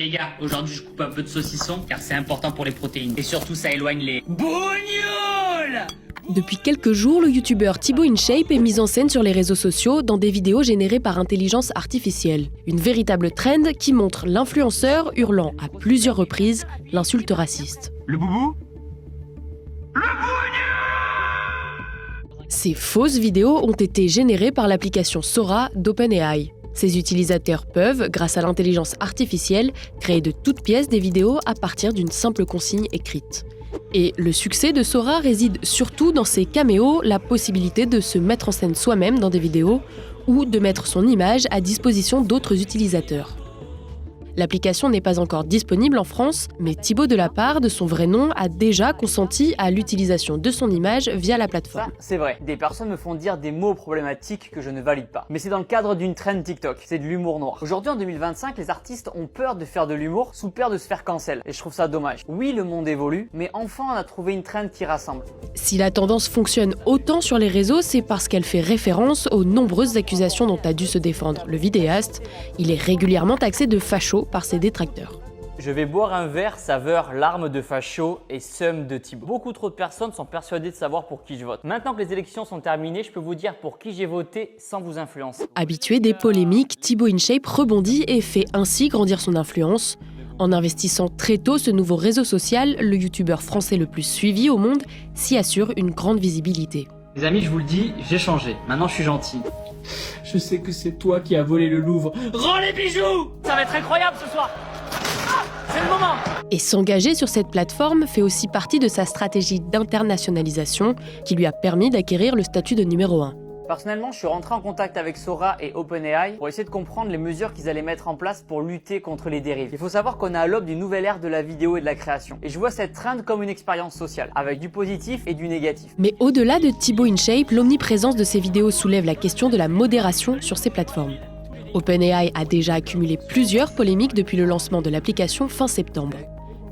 les gars, aujourd'hui je coupe un peu de saucisson car c'est important pour les protéines. Et surtout ça éloigne les bougnoules. Depuis quelques jours, le youtubeur Thibaut InShape est mis en scène sur les réseaux sociaux dans des vidéos générées par intelligence artificielle. Une véritable trend qui montre l'influenceur hurlant à plusieurs reprises l'insulte raciste. Le boubou ? Ces fausses vidéos ont été générées par l'application Sora d'OpenAI. Ces utilisateurs peuvent, grâce à l'intelligence artificielle, créer de toutes pièces des vidéos à partir d'une simple consigne écrite. Et le succès de Sora réside surtout dans ses caméos, la possibilité de se mettre en scène soi-même dans des vidéos ou de mettre son image à disposition d'autres utilisateurs. L'application n'est pas encore disponible en France, mais Thibaut Delapart, de son vrai nom, a déjà consenti à l'utilisation de son image via la plateforme. Ça, c'est vrai. Des personnes me font dire des mots problématiques que je ne valide pas. Mais c'est dans le cadre d'une trend TikTok. C'est de l'humour noir. Aujourd'hui, en 2025, les artistes ont peur de faire de l'humour sous peur de se faire cancel. Et je trouve ça dommage. Oui, le monde évolue, mais enfin, on a trouvé une trend qui rassemble. Si la tendance fonctionne autant sur les réseaux, c'est parce qu'elle fait référence aux nombreuses accusations dont a dû se défendre le vidéaste. Il est régulièrement taxé de facho par ses détracteurs. Je vais boire un verre saveur larmes de facho et seum de Thibaut. Beaucoup trop de personnes sont persuadées de savoir pour qui je vote. Maintenant que les élections sont terminées, je peux vous dire pour qui j'ai voté sans vous influencer. Habitué des polémiques, Thibaut InShape rebondit et fait ainsi grandir son influence. En investissant très tôt ce nouveau réseau social, le youtubeur français le plus suivi au monde s'y assure une grande visibilité. Les amis, je vous le dis, j'ai changé. Maintenant je suis gentil. Je sais que c'est toi qui as volé le Louvre. Rends les bijoux. Ça va être incroyable ce soir. C'est le moment. Et s'engager sur cette plateforme fait aussi partie de sa stratégie d'internationalisation qui lui a permis d'acquérir le statut de numéro 1. Personnellement, je suis rentré en contact avec Sora et OpenAI pour essayer de comprendre les mesures qu'ils allaient mettre en place pour lutter contre les dérives. Il faut savoir qu'on est à l'aube d'une nouvelle ère de la vidéo et de la création. Et je vois cette trend comme une expérience sociale, avec du positif et du négatif. Mais au-delà de Thibaut InShape, l'omniprésence de ces vidéos soulève la question de la modération sur ces plateformes. OpenAI a déjà accumulé plusieurs polémiques depuis le lancement de l'application fin septembre.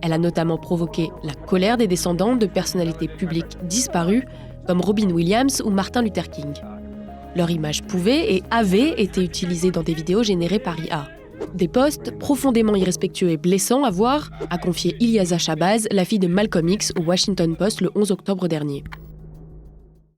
Elle a notamment provoqué la colère des descendants de personnalités publiques disparues comme Robin Williams ou Martin Luther King. Leur image pouvait et avait été utilisée dans des vidéos générées par IA. Des posts profondément irrespectueux et blessants à voir, a confié Ilyasa Shabazz, la fille de Malcolm X, au Washington Post le 11 octobre dernier.